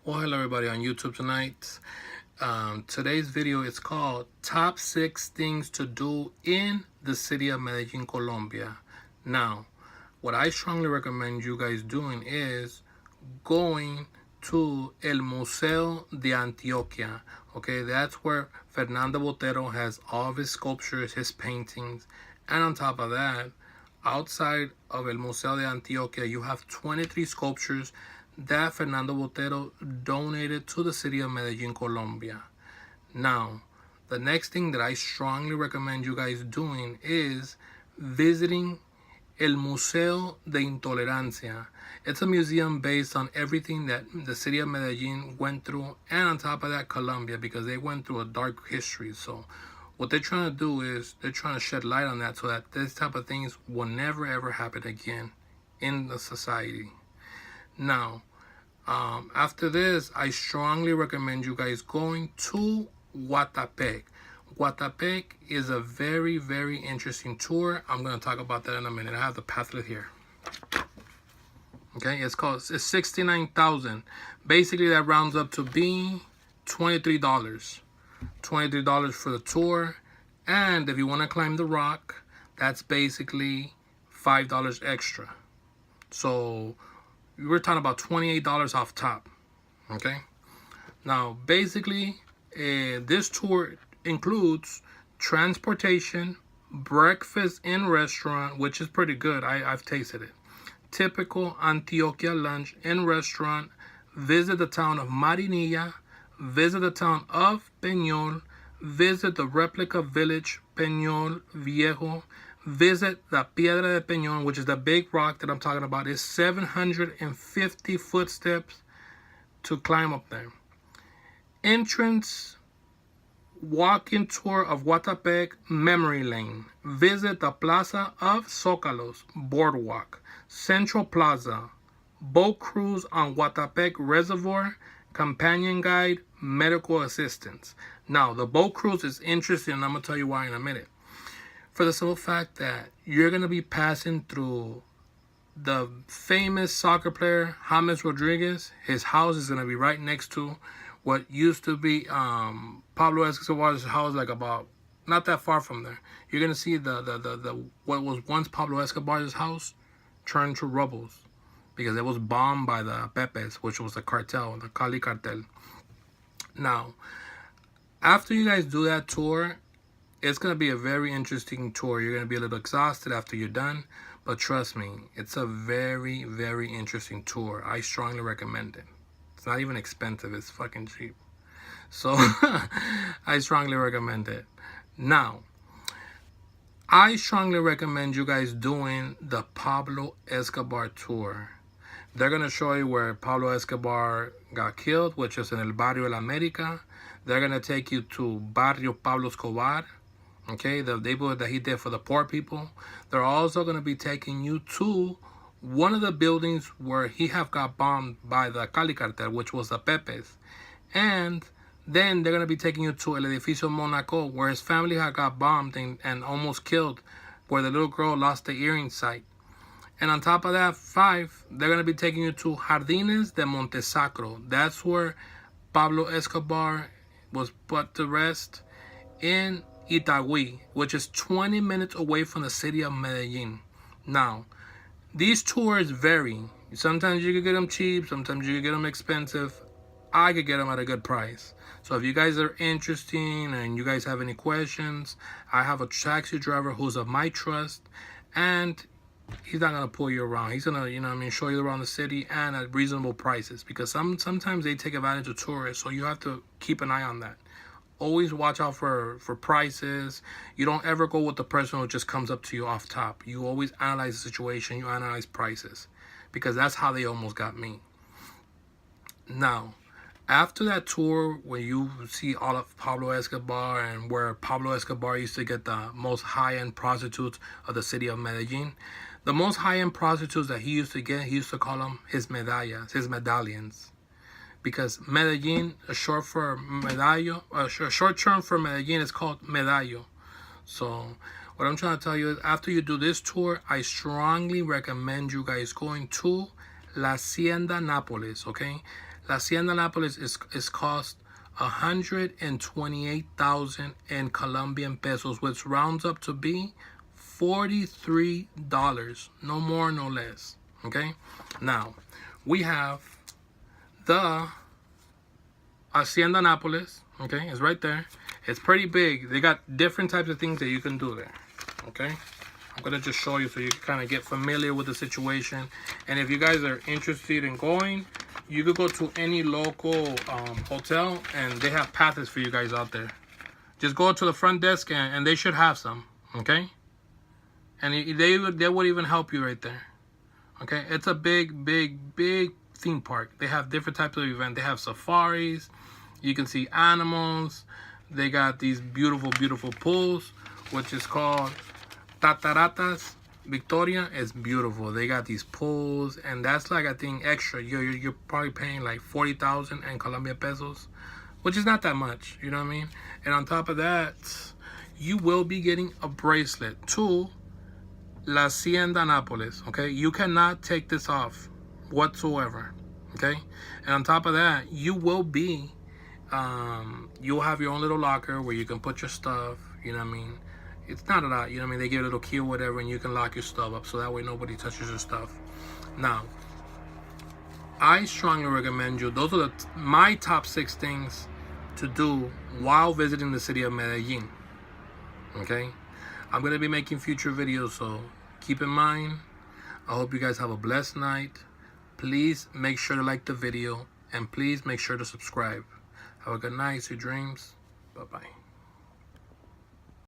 Well, hello everybody on YouTube tonight. Today's video is called Top 6 Things to Do in the City of Medellin, Colombia. Now, what I strongly recommend you guys doing is going to El Museo de Antioquia. Okay, that's where Fernando Botero has all of his sculptures, his paintings, and on top of that, outside of El Museo de Antioquia, you have 23 sculptures that Fernando Botero donated to the city of Medellin, Colombia. Now, the next thing that I strongly recommend you guys doing is visiting El Museo de Intolerancia. It's a museum based on everything that the city of Medellin went through, and on top of that, Colombia, because they went through a dark history. So what they're trying to do is they're trying to shed light on that so that this type of things will never ever happen again in the society. Now, after this, I strongly recommend you guys going to Guatapec. Guatapec is a very, very interesting tour. I'm going to talk about that in a minute. I have the pamphlet here. Okay, it's 69,000. Basically, that rounds up to being $23. $23 for the tour. And if you want to climb the rock, that's basically $5 extra. So we're talking about $28 off top. Okay, now basically this tour includes transportation, breakfast in restaurant, which is pretty good. I've tasted it. Typical Antioquia lunch in restaurant. Visit the town of Marinilla. Visit the town of Peñol. Visit the replica village Peñol Viejo. Visit the Piedra de Peñón, which is the big rock that I'm talking about. It's 750 footsteps to climb up there. Entrance, walk-in tour of Guatapec Memory Lane. Visit the Plaza of Zócalos Boardwalk. Central Plaza. Boat cruise on Guatapec Reservoir. Companion guide, medical assistance. Now, the boat cruise is interesting, and I'm going to tell you why in a minute. For the simple fact that you're going to be passing through the famous soccer player, James Rodriguez. His house is going to be right next to what used to be Pablo Escobar's house, like about, not that far from there. You're going to see the what was once Pablo Escobar's house turned to rubbles because it was bombed by the Pepes, which was the cartel, the Cali cartel. Now, after you guys do that tour, it's going to be a very interesting tour. You're going to be a little exhausted after you're done. But trust me, it's a very, very interesting tour. I strongly recommend it. It's not even expensive. It's fucking cheap. So, I strongly recommend it. Now, I strongly recommend you guys doing the Pablo Escobar tour. They're going to show you where Pablo Escobar got killed, which is in El Barrio La América. They're going to take you to Barrio Pablo Escobar. Okay, the neighborhood that he did for the poor people. They're also going to be taking you to one of the buildings where he have got bombed by the Cali cartel, which was the Pepes. And then they're going to be taking you to El Edificio Monaco, where his family had got bombed and almost killed, where the little girl lost the earring sight. And on top of that, 5, they're going to be taking you to Jardines de Montesacro. That's where Pablo Escobar was put to rest in Itagüí, which is 20 minutes away from the city of Medellin. Now, these tours vary. Sometimes you can get them cheap, sometimes you can get them expensive. I could get them at a good price. So if you guys are interested and you guys have any questions, I have a taxi driver who's of my trust, and he's not gonna pull you around. He's gonna, show you around the city and at reasonable prices, because sometimes they take advantage of tourists, so you have to keep an eye on that. Always watch out for prices. You don't ever go with the person who just comes up to you off top. You always analyze the situation. You analyze prices, because that's how they almost got me. Now, after that tour, where you see all of Pablo Escobar and where Pablo Escobar used to get the most high-end prostitutes of the city of Medellin, the most high-end prostitutes that he used to get, he used to call them his medallas, his medallions. Because Medellin, a short for medallo, a short term for Medellin is called medallo. So what I'm trying to tell you is, after you do this tour, I strongly recommend you guys going to La Hacienda Nápoles, okay? La Hacienda Nápoles is cost 128,000 in Colombian pesos, which rounds up to be $43. No more, no less. Okay? Now, we have the Hacienda Nápoles. Okay? It's right there. It's pretty big. They got different types of things that you can do there. Okay? I'm going to just show you so you can kind of get familiar with the situation. And if you guys are interested in going, you could go to any local hotel and they have passes for you guys out there. Just go to the front desk and they should have some. Okay? And they would even help you right there. Okay? It's a big, big, big theme park. They have different types of events. They have safaris. You can see animals. They got these beautiful, beautiful pools, which is called Tataratas Victoria. Is beautiful. They got these pools, and that's like, I think, extra. You're probably paying like 40,000 in Colombian pesos, which is not that much. You know what I mean? And on top of that, you will be getting a bracelet to La Hacienda Nápoles. Okay, you cannot take this off whatsoever. Okay, and on top of that, you will be you'll have your own little locker where you can put your stuff. You know what I mean? It's not a lot, you know what I mean? They give a little key or whatever, and you can lock your stuff up, so that way nobody touches your stuff. Now, I strongly recommend you. Those are my top 6 things to do while visiting the city of Medellin. Okay? I'm going to be making future videos, so keep in mind. I hope you guys have a blessed night. Please make sure to like the video, and please make sure to subscribe. Have a good night, sweet dreams. Bye-bye.